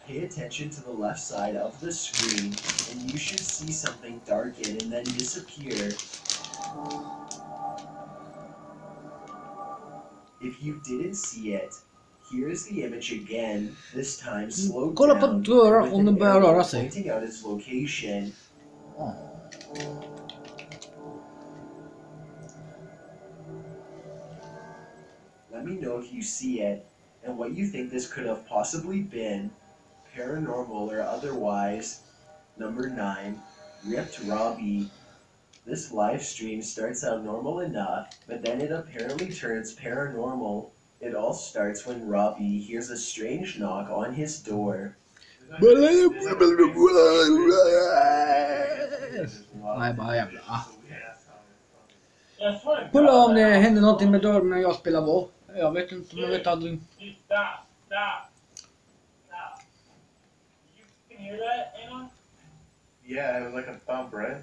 Pay attention to the left side of the screen, and you should see something darken and then disappear. If you didn't see it, here's the image again, this time slowed down, with an arrow pointing out its location. Let me know if you see it, and what you think this could have possibly been, paranormal or otherwise. Number 9, Ripped Robbie. This live stream starts out normal enough, but then it apparently turns paranormal. It all starts when Robbie hears a strange knock on his door. Nej, bara jävla. Kolla om det händer någonting med dörren när jag spelar vår. Jag vet inte om jag vet aldrig. Yeah, it was like a thump, right?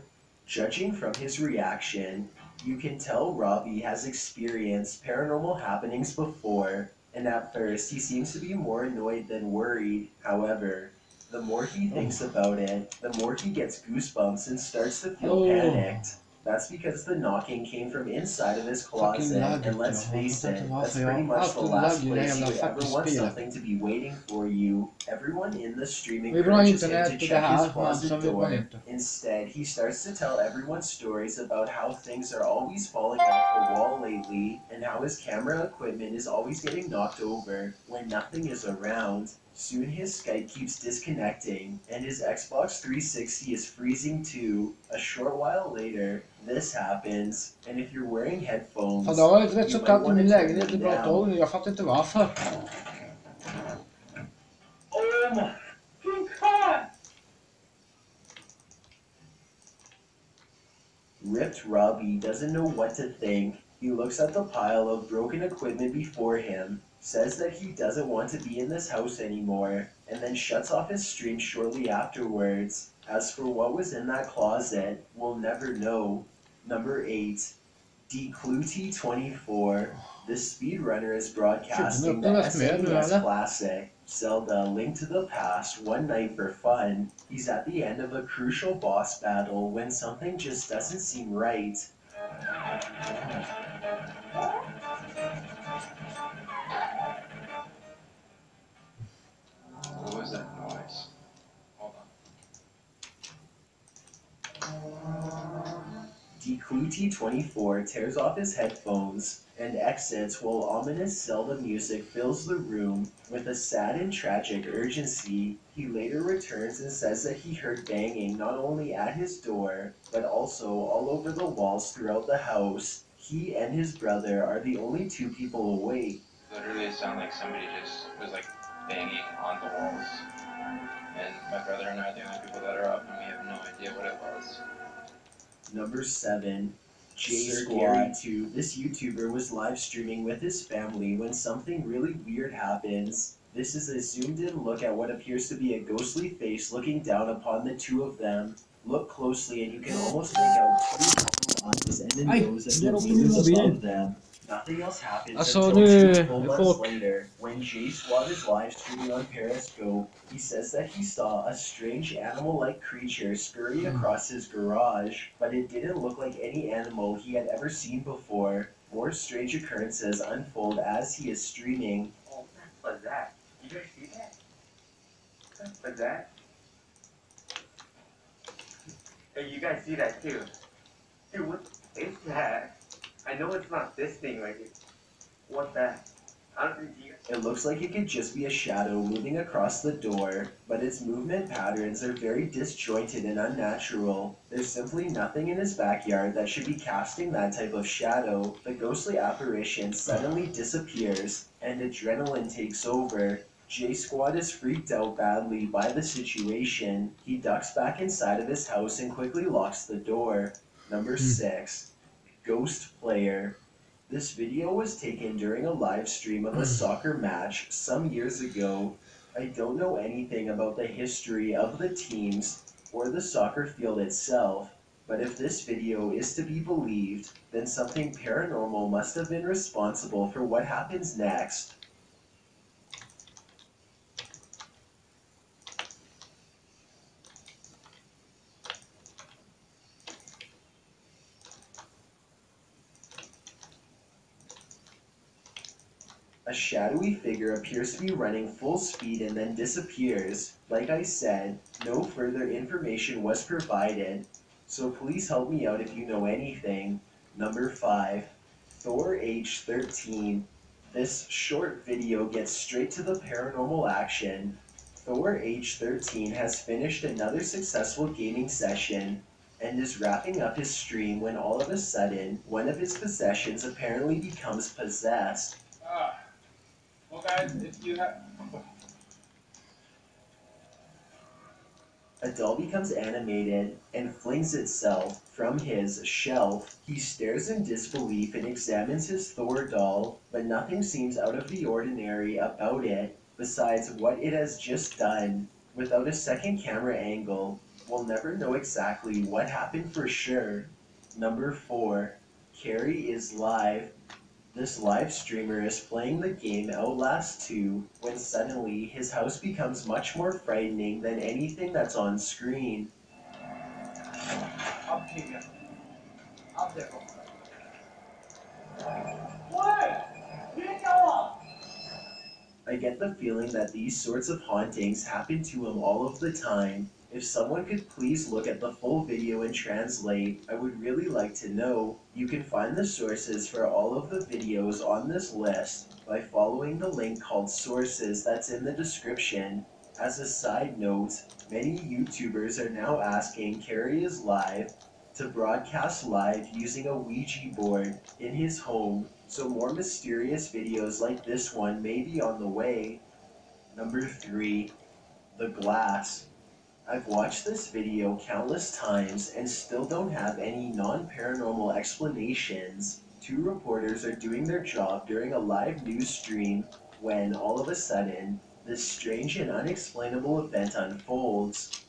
Judging from his reaction, you can tell Robbie has experienced paranormal happenings before, and at first he seems to be more annoyed than worried. However, the more he thinks about it, the more he gets goosebumps and starts to feel panicked. That's because the knocking came from inside of his closet, and let's face it, that's pretty much the last place you would ever want something to be waiting for you. Everyone in the stream encourages him to check his closet door. Instead, he starts to tell everyone stories about how things are always falling off the wall lately, and how his camera equipment is always getting knocked over when nothing is around. Soon his Skype keeps disconnecting, and his Xbox 360 is freezing too. A short while later, this happens, and if you're wearing headphones, Det har varit rätt så you might kallt i want min to turn lägenhet them i bra down. tag. Jag fattar inte varför. Oh my god! Ripped Robbie doesn't know what to think. He looks at the pile of broken equipment before him, says that he doesn't want to be in this house anymore, and then shuts off his stream shortly afterwards. As for what was in that closet, we'll never know. Number 8, Decluty24. This speedrunner is broadcasting the SNES classic, Zelda Link to the Past, one night for fun. He's at the end of a crucial boss battle when something just doesn't seem right. What was that noise? Hold on. Decluty24 tears off his headphones and exits while ominous Zelda music fills the room with a sad and tragic urgency. He later returns and says that he heard banging not only at his door, but also all over the walls throughout the house. He and his brother are the only two people awake. Literally, it sounded like somebody just was like banging on the walls. And my brother and I are the only people that are up, and we have no idea what it was. Number 7, J-Squad2. This YouTuber was live streaming with his family when something really weird happens. This is a zoomed in look at what appears to be a ghostly face looking down upon the two of them. Look closely and you can almost make out two eyes and a nose and the wings above them. Nothing else happens until 2 full months later, when J-Squad is live streaming on Periscope. He says that he saw a strange animal-like creature scurry across his garage, but it didn't look like any animal he had ever seen before. More strange occurrences unfold as he is streaming. Oh, what's that? You guys see that? What's that? Hey, you guys see that too? Dude, what is that? I know it's not this thing right here. What that? I don't think you... It looks like it could just be a shadow moving across the door, but its movement patterns are very disjointed and unnatural. There's simply nothing in his backyard that should be casting that type of shadow. The ghostly apparition suddenly disappears, and adrenaline takes over. J-Squad is freaked out badly by the situation. He ducks back inside of his house and quickly locks the door. Number 6. Ghost Player. This video was taken during a live stream of a soccer match some years ago. I don't know anything about the history of the teams or the soccer field itself, but if this video is to be believed, then something paranormal must have been responsible for what happens next. A shadowy figure appears to be running full speed and then disappears. Like I said, no further information was provided, so please help me out if you know anything. Number 5, Thor H13. This short video gets straight to the paranormal action. Thor H13 has finished another successful gaming session and is wrapping up his stream when all of a sudden, one of his possessions apparently becomes possessed. Well, guys, if you have. A doll becomes animated and flings itself from his shelf. He stares in disbelief and examines his Thor doll, but nothing seems out of the ordinary about it besides what it has just done. Without a second camera angle, we'll never know exactly what happened for sure. Number 4, Carrie is live. This live streamer is playing the game Outlast 2 when suddenly his house becomes much more frightening than anything that's on screen. I'll take it. I'll take it. What? Get off! I get the feeling that these sorts of hauntings happen to him all of the time. If someone could please look at the full video and translate, I would really like to know. You can find the sources for all of the videos on this list by following the link called Sources that's in the description. As a side note, many YouTubers are now asking Carrie is Live to broadcast live using a Ouija board in his home, so more mysterious videos like this one may be on the way. Number 3, The Glass. I've watched this video countless times and still don't have any non-paranormal explanations. Two reporters are doing their job during a live news stream when, all of a sudden, this strange and unexplainable event unfolds.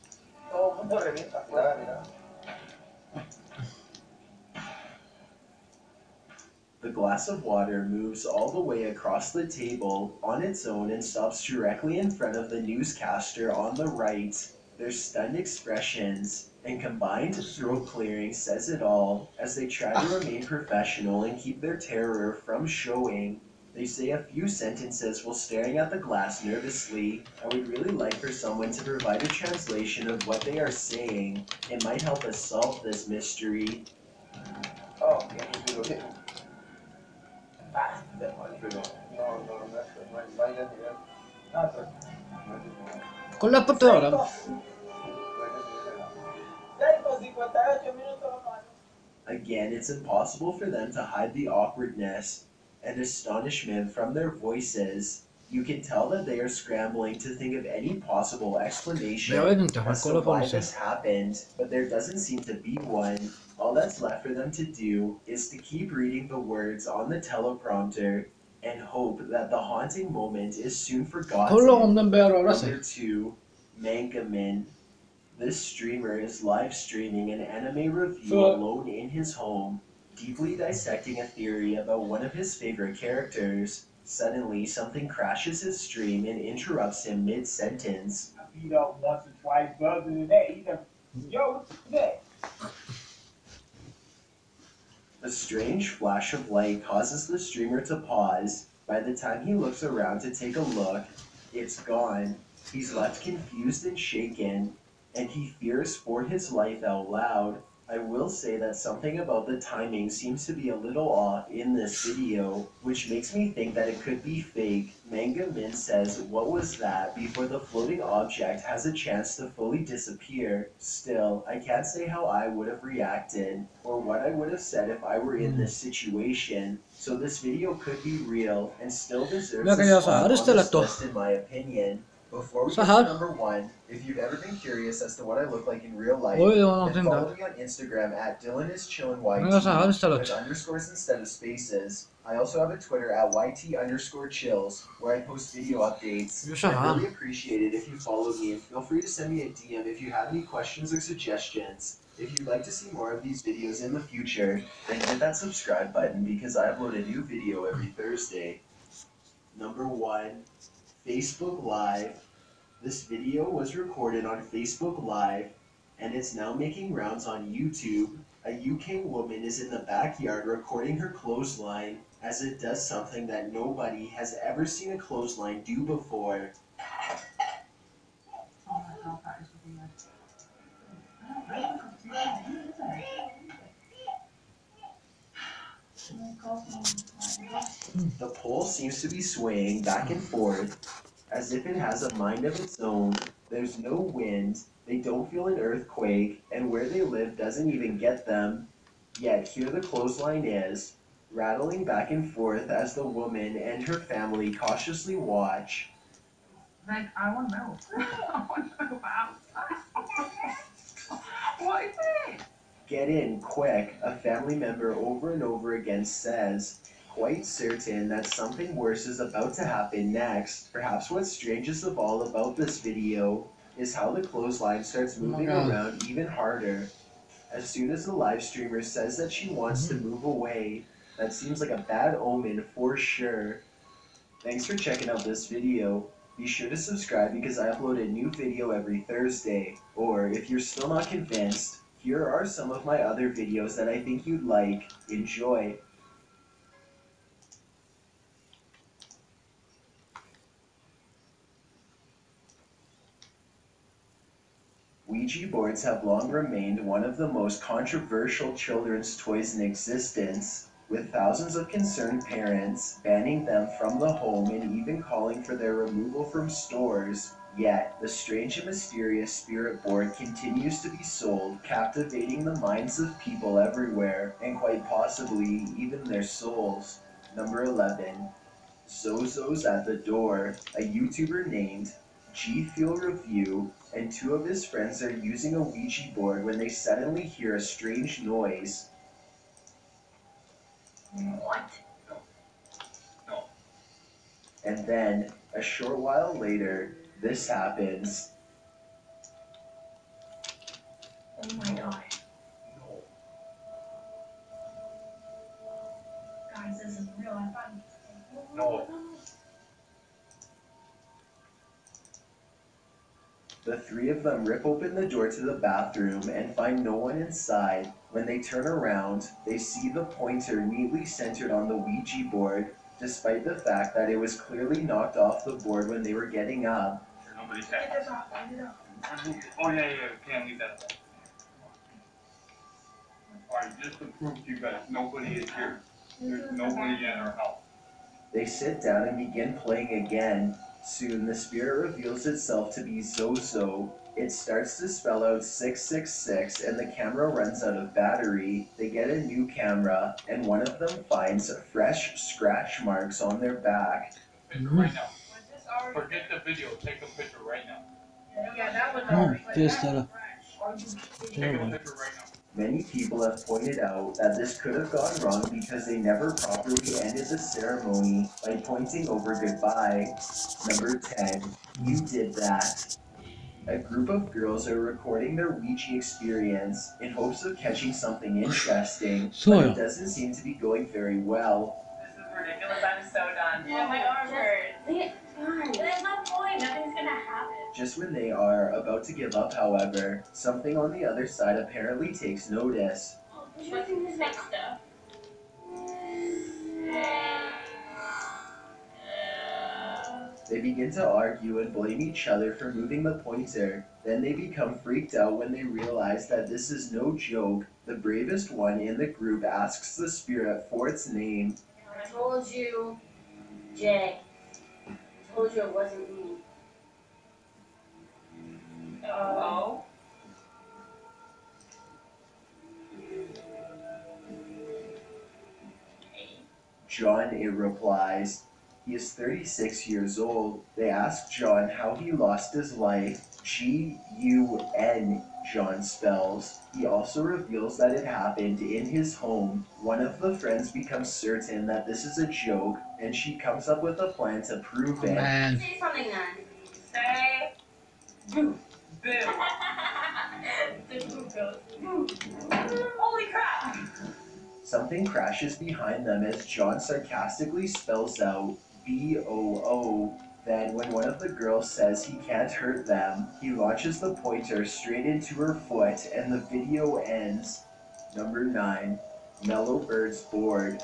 The glass of water moves all the way across the table on its own and stops directly in front of the newscaster on the right. Their stunned expressions and combined throat clearing says it all as they try to remain professional and keep their terror from showing. They say a few sentences while staring at the glass nervously. I would really like for someone to provide a translation of what they are saying. It might help us solve this mystery. Oh, okay. Ah, that one. No, that's good. Why didn't you? Not good. Kolla på dörren. Again, it's impossible for them to hide the awkwardness and astonishment from their voices. You can tell that they are scrambling to think of any possible explanation Jag vet inte, han as to kollar på why mig. this happened, but there doesn't seem to be one. All that's left for them to do is to keep reading the words on the teleprompter and hope that the haunting moment is soon forgotten. Kolla om den börjar röra sig. Number 2, Mangamin. This streamer is live streaming an anime review alone in his home, deeply dissecting a theory about one of his favorite characters. Suddenly, something crashes his stream and interrupts him mid-sentence. I beat up once or twice, but other than that, he done. Yo, what's that? A strange flash of light causes the streamer to pause. By the time he looks around to take a look, it's gone. He's left confused and shaken, and he fears for his life out loud. I will say that something about the timing seems to be a little off in this video, which makes me think that it could be fake. Manga Min says, "What was that?" before the floating object has a chance to fully disappear. Still, I can't say how I would have reacted, or what I would have said if I were in this situation. So this video could be real, and still deserves Jag kan a göra så spot här on istället this då. list in my opinion. Before we Så get to här. number 1, if you've ever been curious as to what I look like in real life, Oj, det var then någonting follow där. me on Instagram at Jag gör så här DylanIsChillinYT istället. with underscores instead of spaces. I also have a Twitter at YT_chills where I post video updates. Gör så I'd här. really appreciate it if you follow me, and feel free to send me a DM if you have any questions or suggestions. If you'd like to see more of these videos in the future, then hit that subscribe button because I upload a new video every Thursday. Number 1, Facebook Live. This video was recorded on Facebook Live and is now making rounds on YouTube. A UK woman is in the backyard recording her clothesline as it does something that nobody has ever seen a clothesline do before. The pole seems to be swaying back and forth as if it has a mind of its own. There's no wind, they don't feel an earthquake, and where they live doesn't even get them. Yet here the clothesline is, rattling back and forth as the woman and her family cautiously watch. Like, I want to know. I want to know about. What is it? Get in, quick, a family member over and over again says, quite certain that something worse is about to happen next. Perhaps what's strangest of all about this video is how the clothesline starts moving around even harder. As soon as the live streamer says that she wants to move away, that seems like a bad omen for sure. Thanks for checking out this video. Be sure to subscribe because I upload a new video every Thursday. Or if you're still not convinced, here are some of my other videos that I think you'd like. Enjoy! Ouija boards have long remained one of the most controversial children's toys in existence, with thousands of concerned parents banning them from the home and even calling for their removal from stores. Yet, the strange and mysterious spirit board continues to be sold, captivating the minds of people everywhere, and quite possibly even their souls. Number 11. Zozo's at the Door. A YouTuber named G Fuel Review and two of his friends are using a Ouija board when they suddenly hear a strange noise. What? No. And then, a short while later, this happens. Oh my god. No. Guys, this is real. I thought. No. The three of them rip open the door to the bathroom and find no one inside. When they turn around, they see the pointer neatly centered on the Ouija board, despite the fact that it was clearly knocked off the board when they were getting up. Nobody's Get there. this off. Get it off. Oh yeah, can't leave that. Alright, just to prove to you guys, nobody is here. There's nobody in our house. They sit down and begin playing again. Soon the spirit reveals itself to be Zozo. It starts to spell out 666 and the camera runs out of battery. They get a new camera and one of them finds fresh scratch marks on their back. Picture right now. Forget the video, take a picture right now. Yeah, that was Testa. Take a picture right now. Many people have pointed out that this could have gone wrong because they never properly ended the ceremony by pointing over goodbye. Number 10. You did that. A group of girls are recording their Ouija experience in hopes of catching something interesting, but it doesn't seem to be going very well. This is ridiculous. I'm so done. Yeah, my arm hurts. There's no point. Nothing's gonna happen. Just when they are about to give up, however, something on the other side apparently takes notice. What's in this next stuff? They begin to argue and blame each other for moving the pointer. Then they become freaked out when they realize that this is no joke. The bravest one in the group asks the spirit for its name. I told you, Jay. I told you it wasn't me. Oh. John, it replies. He is 36 years old. They ask John how he lost his life. G-U-N, John spells. He also reveals that it happened in his home. One of the friends becomes certain that this is a joke, and she comes up with a plan to prove it. Man. Say something then. Say. Boo. Boo. The boo goes. Holy crap. Something crashes behind them as John sarcastically spells out B-O-O. Then, when one of the girls says he can't hurt them, he launches the pointer straight into her foot and the video ends. Number 9. Mellow Bird's board.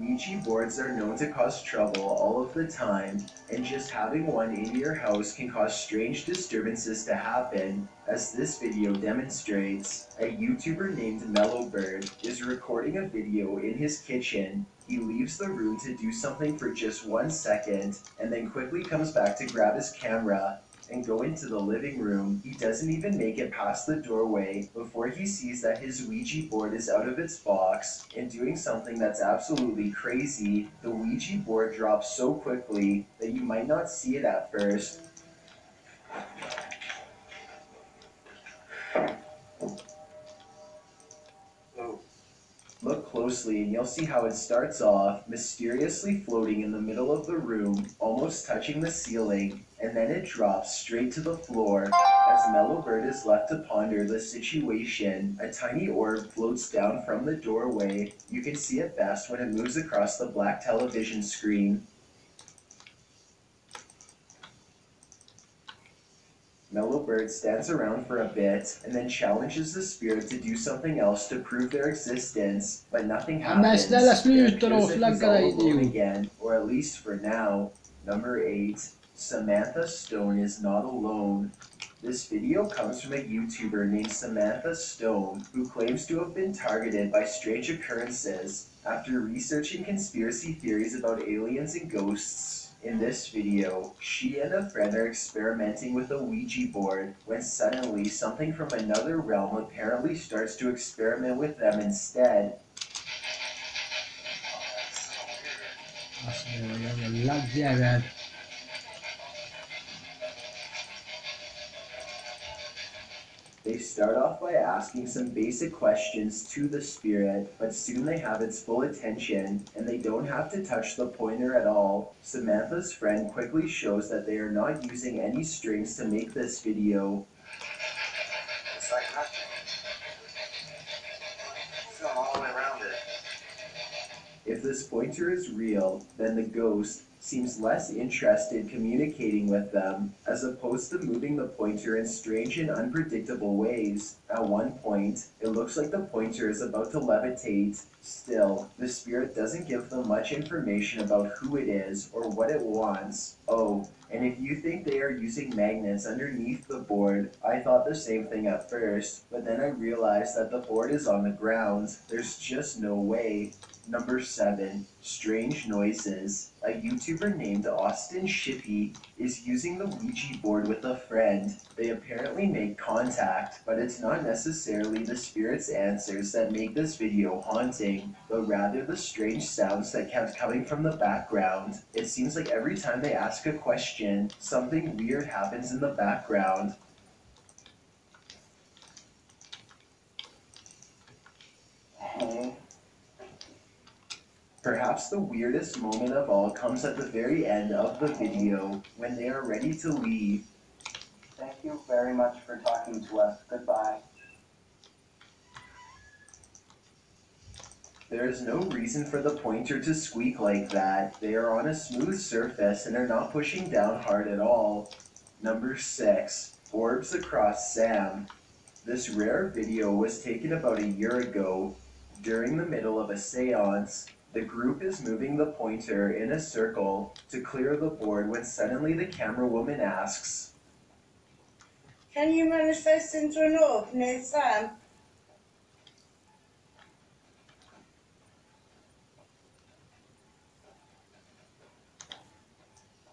Ouija boards are known to cause trouble all of the time, and just having one in your house can cause strange disturbances to happen. As this video demonstrates, a YouTuber named Mellowbird is recording a video in his kitchen. He leaves the room to do something for just 1 second, and then quickly comes back to grab his camera and go into the living room. He doesn't even make it past the doorway before he sees that his Ouija board is out of its box and doing something that's absolutely crazy. The Ouija board drops so quickly that you might not see it at first. Look closely and you'll see how it starts off mysteriously floating in the middle of the room, almost touching the ceiling, and then it drops straight to the floor. As Mellowbird is left to ponder the situation, a tiny orb floats down from the doorway. You can see it best when it moves across the black television screen. Mellowbird stands around for a bit and then challenges the spirit to do something else to prove their existence, but nothing Ja, men happens. snälla It sluta då, appears that he's flagga all dig alone idiot. again, or at least for now. Number 8. Samantha Stone is not alone. This video comes from a YouTuber named Samantha Stone, who claims to have been targeted by strange occurrences after researching conspiracy theories about aliens and ghosts. In this video, she and a friend are experimenting with a Ouija board when suddenly something from another realm apparently starts to experiment with them instead. Alltså, jävla laggjävel. They start off by asking some basic questions to the spirit, but soon they have its full attention, and they don't have to touch the pointer at all. Samantha's friend quickly shows that they are not using any strings to make this video. It's like nothing. It's going all the way around it. If this pointer is real, then the ghost seems less interested communicating with them, as opposed to moving the pointer in strange and unpredictable ways. At one point, it looks like the pointer is about to levitate. Still, the spirit doesn't give them much information about who it is or what it wants. Oh, and if you think they are using magnets underneath the board, I thought the same thing at first, but then I realized that the board is on the ground. There's just no way. Number 7. Strange noises. A YouTuber named Austin Shippey is using the Ouija board with a friend. They apparently make contact, but it's not necessarily the spirit's answers that make this video haunting, but rather the strange sounds that kept coming from the background. It seems like every time they ask a question, something weird happens in the background. Perhaps the weirdest moment of all comes at the very end of the video, when they are ready to leave. Thank you very much for talking to us. Goodbye. There is no reason for the pointer to squeak like that. They are on a smooth surface and are not pushing down hard at all. Number 6. Orbs across Sam. This rare video was taken about a year ago. During the middle of a seance, the group is moving the pointer in a circle to clear the board when suddenly the camera woman asks, "Can you manifest into an orb near Sam?"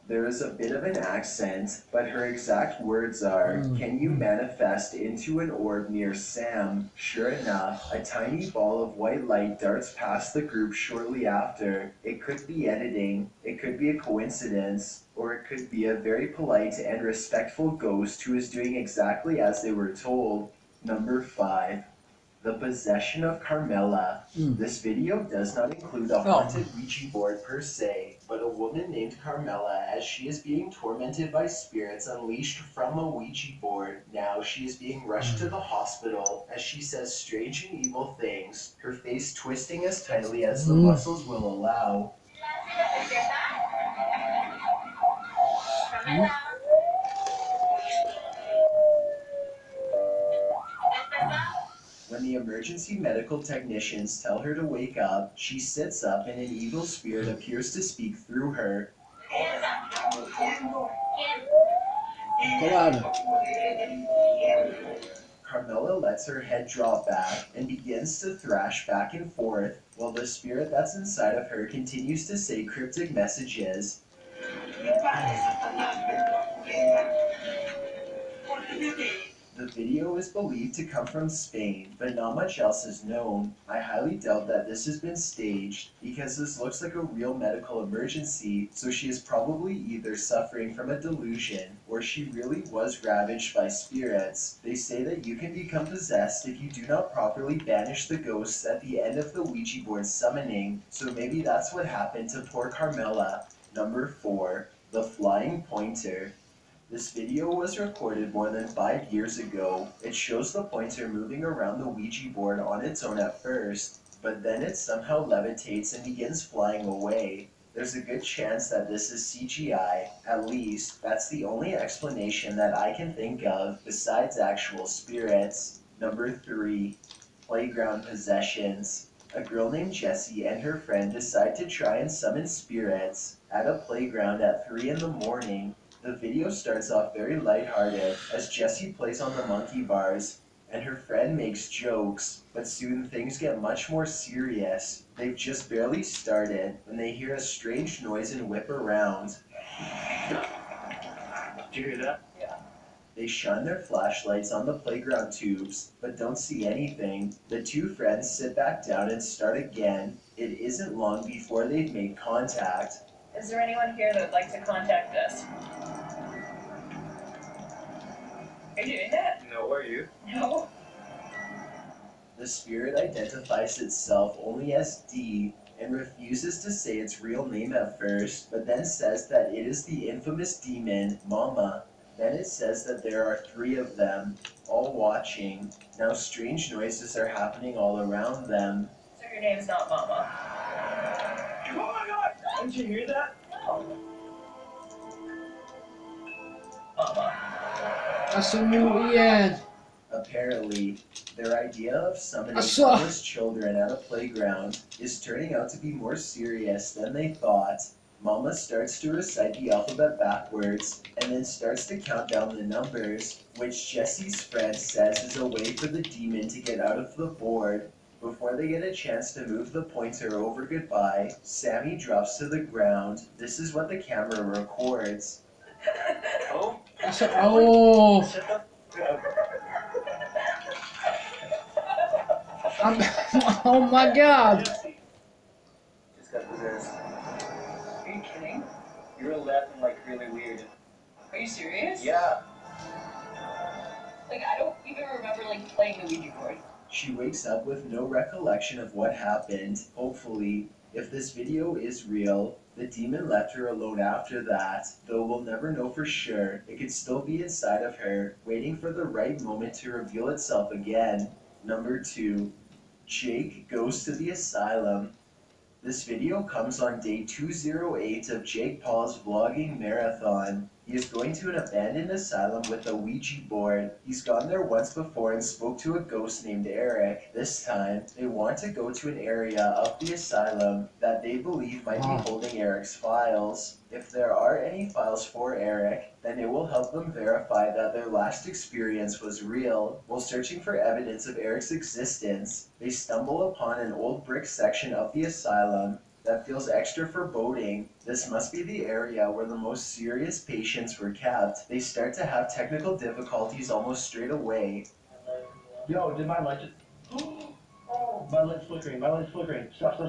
there is a bit of an accent, but her exact words are, "Can you manifest into an orb near Sam?" Sure enough, a tiny ball of white light darts past the group shortly after. It could be editing, it could be a coincidence, or it could be a very polite and respectful ghost who is doing exactly as they were told. Number 5. The Possession of Carmela. This video does not include a haunted Ouija board per se, but a woman named Carmela as she is being tormented by spirits unleashed from a Ouija board. Now she is being rushed to the hospital as she says strange and evil things, her face twisting as tightly as the muscles will allow. When the emergency medical technicians tell her to wake up, she sits up and an evil spirit appears to speak through her. Kolla Carmela lets her head drop back and begins to thrash back and forth, while the spirit that's inside of her continues to say cryptic messages. The video is believed to come from Spain, but not much else is known. I highly doubt that this has been staged, because this looks like a real medical emergency, so she is probably either suffering from a delusion, or she really was ravaged by spirits. They say that you can become possessed if you do not properly banish the ghosts at the end of the Ouija board summoning, so maybe that's what happened to poor Carmela. Number 4. The Flying Pointer. This video was recorded more than 5 years ago. It shows the pointer moving around the Ouija board on its own at first, but then it somehow levitates and begins flying away. There's a good chance that this is CGI. At least, that's the only explanation that I can think of besides actual spirits. Number 3. Playground possessions. A girl named Jessie and her friend decide to try and summon spirits at a playground at 3 in the morning. The video starts off very lighthearted as Jessie plays on the monkey bars and her friend makes jokes, but soon things get much more serious. They've just barely started when they hear a strange noise and whip around. Did you hear that? They shine their flashlights on the playground tubes, but don't see anything. The two friends sit back down and start again. It isn't long before they've made contact. Is there anyone here that would like to contact us? Are you doing that? No, are you? No. The spirit identifies itself only as D and refuses to say its real name at first, but then says that it is the infamous demon, Mama. Then it says that there are 3 of them, all watching. Now strange noises are happening all around them. So your name's not Mama? Oh my god! Didn't you hear that? No. Mama. Alltså nu igen. Apparently, their idea of summoning Asså. harmless children at a playground is turning out to be more serious than they thought. Mama starts to recite the alphabet backwards, and then starts to count down the numbers, which Jessie's friend says is a way for the demon to get out of the board. Before they get a chance to move the pointer over goodbye, Sammy drops to the ground. This is what the camera records. Oh? Alltså, åh. Shut Oh my god. Just got possessed. Are you kidding? You were laughing like really weird. Are you serious? Yeah. Like, I don't even remember, like, playing the Ouija board. She wakes up with no recollection of what happened. Hopefully, if this video is real, the demon left her alone after that, though we'll never know for sure. It could still be inside of her, waiting for the right moment to reveal itself again. Number 2. Jake goes to the asylum. This video comes on day 208 of Jake Paul's vlogging marathon. He is going to an abandoned asylum with a Ouija board. He's gone there once before and spoke to a ghost named Eric. This time, they want to go to an area of the asylum that they believe might be holding Eric's files. If there are any files for Eric, then it will help them verify that their last experience was real. While searching for evidence of Eric's existence, they stumble upon an old brick section of the asylum that feels extra foreboding. This must be the area where the most serious patients were kept. They start to have technical difficulties almost straight away. Yo, did my light just... Oh, my light's flickering, my light's flickering. Stop.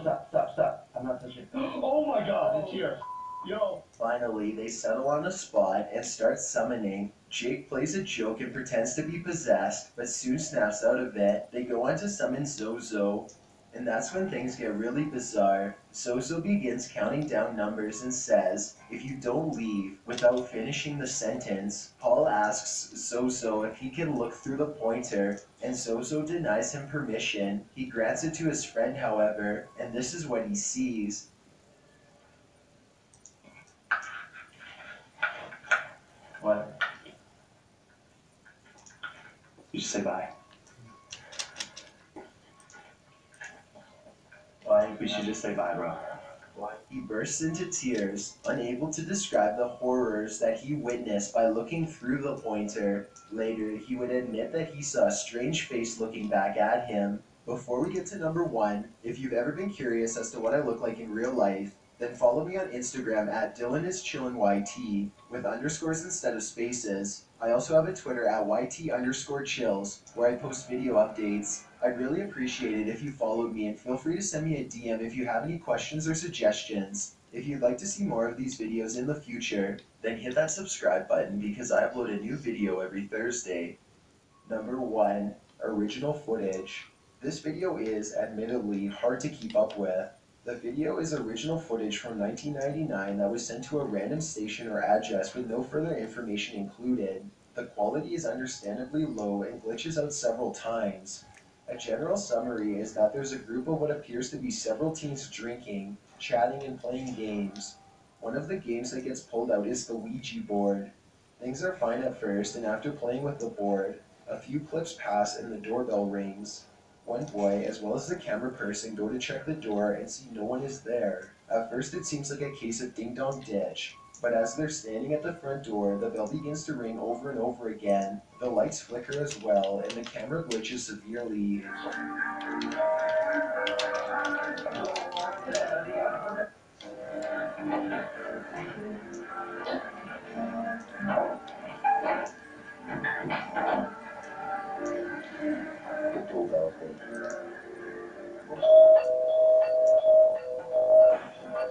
I'm not touching. Oh my god, it's here. Yo. Finally, they settle on a spot and start summoning. Jake plays a joke and pretends to be possessed, but soon snaps out of it. They go on to summon Zozo. And that's when things get really bizarre. Zozo begins counting down numbers and says, "If you don't leave," without finishing the sentence. Paul asks Zozo if he can look through the pointer, and Zozo denies him permission. He grants it to his friend, however, and this is what he sees. What? You just say bye. Why? We should just say bye, bro. Why? He bursts into tears, unable to describe the horrors that he witnessed by looking through the pointer. Later, he would admit that he saw a strange face looking back at him. Before we get to number 1, if you've ever been curious as to what I look like in real life, then follow me on Instagram at DylanIsChillinYT with underscores instead of spaces. I also have a Twitter at YT_chills where I post video updates. I'd really appreciate it if you followed me, and feel free to send me a DM if you have any questions or suggestions. If you'd like to see more of these videos in the future, then hit that subscribe button because I upload a new video every Thursday. Number 1, original footage. This video is, admittedly, hard to keep up with. The video is original footage from 1999 that was sent to a random station or address with no further information included. The quality is understandably low and glitches out several times. A general summary is that there's a group of what appears to be several teens drinking, chatting, and playing games. One of the games that gets pulled out is the Ouija board. Things are fine at first, and after playing with the board, a few clips pass and the doorbell rings. One boy, as well as the camera person, go to check the door and see no one is there. At first it seems like a case of ding-dong ditch, but as they're standing at the front door, the bell begins to ring over and over again. The lights flicker as well, and the camera glitches severely.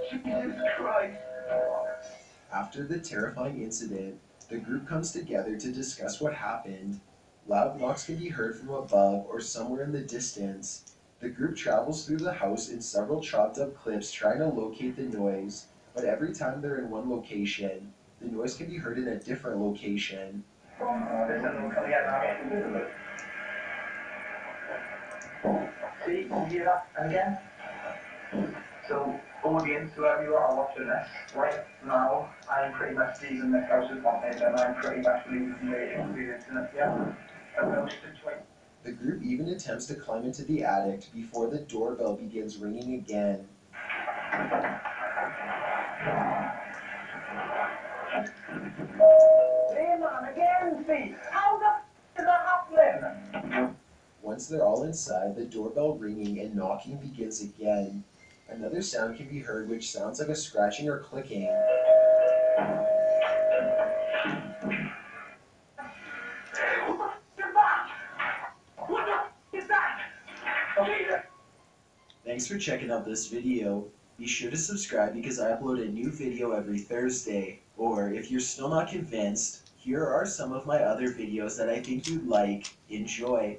Jesus Christ. After the terrifying incident, the group comes together to discuss what happened. Loud knocks can be heard from above or somewhere in the distance. The group travels through the house in several chopped up clips trying to locate the noise, but every time they're in one location, the noise can be heard in a different location. See, you hear that? And again? So, audience, whoever you are watching this, right now, I'm pretty much leaving this house with one and I'm pretty much losing the experience in it, yeah? And those situations. The group even attempts to climb into the attic before the doorbell begins ringing again. Hey man, again, see? How the f*** is that happening? Once they're all inside, the doorbell ringing and knocking begins again. Another sound can be heard which sounds like a scratching or clicking. Thanks for checking out this video. Be sure to subscribe because I upload a new video every Thursday. Or if you're still not convinced, here are some of my other videos that I think you'd like. Enjoy!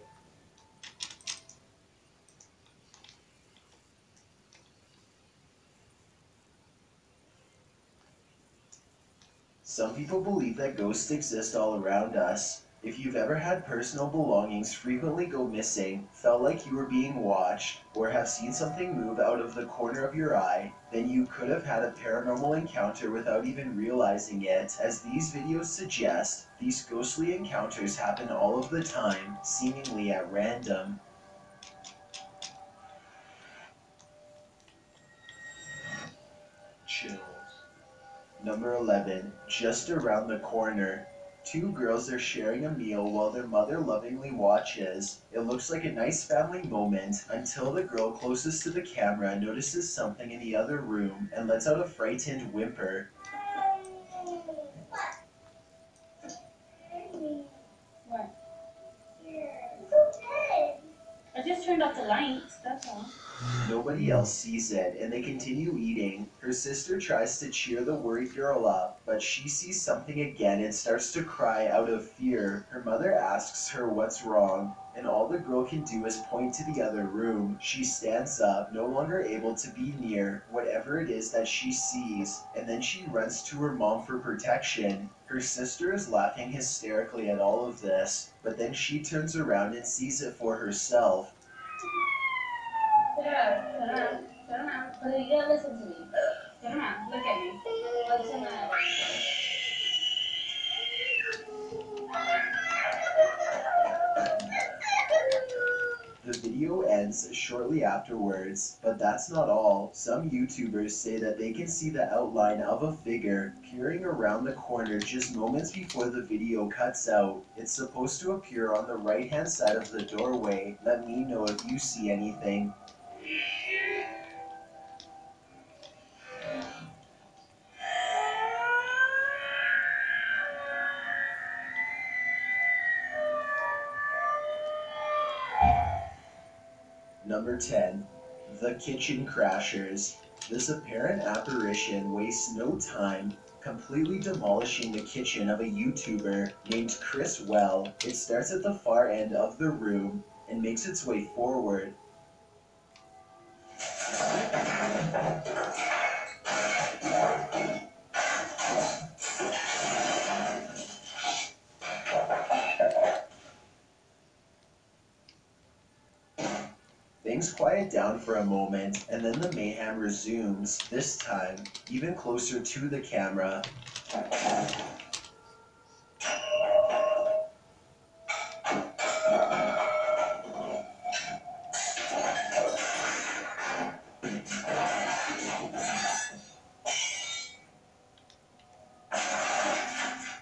Some people believe that ghosts exist all around us. If you've ever had personal belongings frequently go missing, felt like you were being watched, or have seen something move out of the corner of your eye, then you could have had a paranormal encounter without even realizing it. As these videos suggest, these ghostly encounters happen all of the time, seemingly at random. Chills. Number 11, just around the corner. Two girls are sharing a meal while their mother lovingly watches. It looks like a nice family moment until the girl closest to the camera notices something in the other room and lets out a frightened whimper. What? It's okay. I just turned off the lights, that's all. Nobody else sees it, and they continue eating. Her sister tries to cheer the worried girl up, but she sees something again and starts to cry out of fear. Her mother asks her what's wrong, and all the girl can do is point to the other room. She stands up, no longer able to be near whatever it is that she sees, and then she runs to her mom for protection. Her sister is laughing hysterically at all of this, but then she turns around and sees it for herself. Turn around. Turn around. Okay, you gotta listen to me. Turn around. Look at me. What's in my The video ends ends shortly afterwards. But that's not all. Some YouTubers say that they can see the outline of a figure peering around the corner just moments before the video cuts out. It's supposed to appear on the right-hand side of the doorway. Let me know if you see anything. Number 10. The Kitchen Crashers. This apparent apparition wastes no time completely demolishing the kitchen of a YouTuber named Chris Well. It starts at the far end of the room and makes its way forward. Things quiet down for a moment, and then the mayhem resumes, this time even closer to the camera.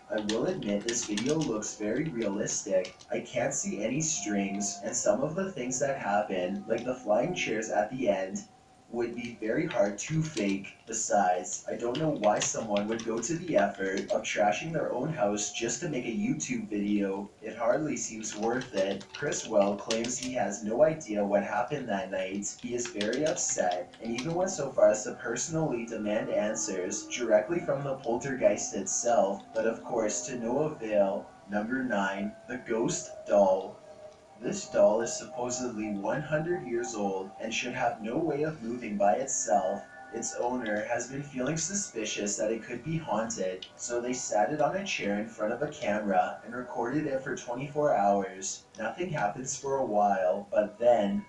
I will admit this video looks very realistic. I can't see any strings, and some of the things that happen, like the flying chairs at the end, would be very hard to fake. Besides, I don't know why someone would go to the effort of trashing their own house just to make a YouTube video. It hardly seems worth it. Chris Well claims he has no idea what happened that night. He is very upset, and even went so far as to personally demand answers directly from the poltergeist itself, but of course to no avail. Number 9. The Ghost Doll. This doll is supposedly 100 years old and should have no way of moving by itself. Its owner has been feeling suspicious that it could be haunted, so they sat it on a chair in front of a camera and recorded it for 24 hours. Nothing happens for a while, but then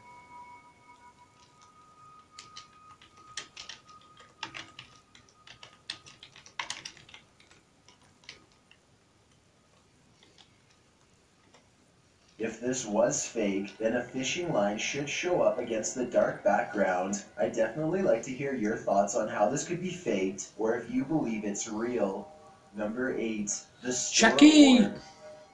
if this was fake, then a fishing line should show up against the dark background. I'd definitely like to hear your thoughts on how this could be faked, or if you believe it's real. Number 8. The Store Chucky! Orb.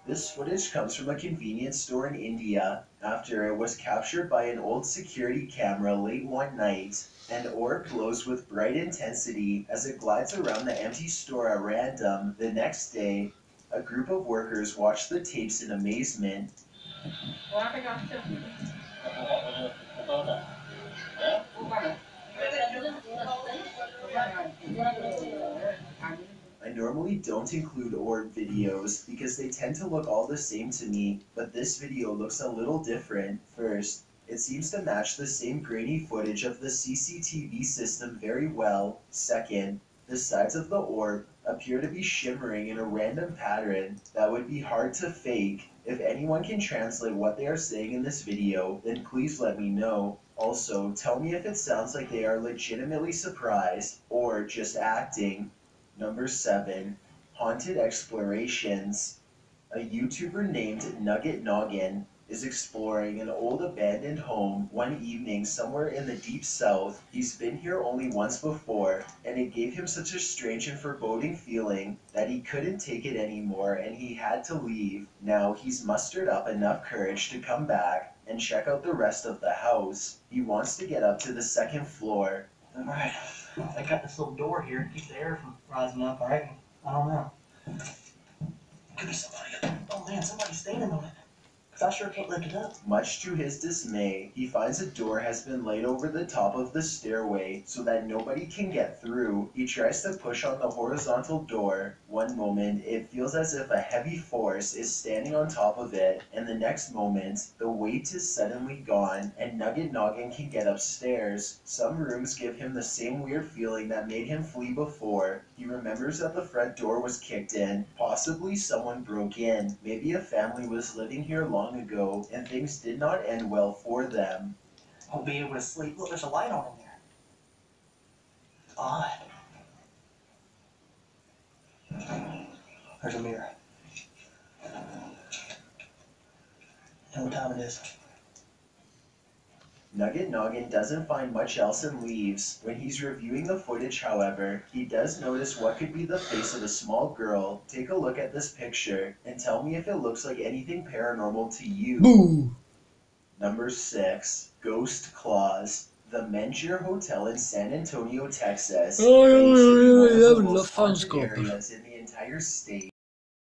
This footage comes from a convenience store in India after it was captured by an old security camera late one night. An orb glows with bright intensity as it glides around the empty store at random. The next day, a group of workers watch the tapes in amazement. I normally don't include orb videos because they tend to look all the same to me, but this video looks a little different. First, it seems to match the same grainy footage of the CCTV system very well. Second, the sides of the orb appear to be shimmering in a random pattern that would be hard to fake. If anyone can translate what they are saying in this video, then please let me know. Also, tell me if it sounds like they are legitimately surprised or just acting. Number 7. Haunted Explorations. A YouTuber named Nugget Noggin is exploring an old abandoned home one evening somewhere in the deep south. He's been here only once before, and it gave him such a strange and foreboding feeling that he couldn't take it anymore and he had to leave. Now he's mustered up enough courage to come back and check out the rest of the house. He wants to get up to the second floor. Alright, I got this little door here to keep the air from rising up, alright? I don't know. Could be somebody. Oh man, somebody's standing on it. Cause I sure can't lift it up. Much to his dismay, he finds a door has been laid over the top of the stairway so that nobody can get through. He tries to push on the horizontal door. One moment, it feels as if a heavy force is standing on top of it, and the next moment, the weight is suddenly gone, and Nugget Noggin can get upstairs. Some rooms give him the same weird feeling that made him flee before. He remembers that the front door was kicked in. Possibly someone broke in. Maybe a family was living here long ago, and things did not end well for them. Won't be able to sleep. Look, there's a light on in there. Odd. There's a mirror. You know what time it is? Nugget Noggin doesn't find much else and leaves. When he's reviewing the footage, however, he does notice what could be the face of a small girl. Take a look at this picture and tell me if it looks like anything paranormal to you. Boo! Number 6. Ghost Claws. The Mentor Hotel in San Antonio, Texas, Oj, oj, claims to be oj, one oj, of the jävla most haunted fanskapet. areas in the entire state.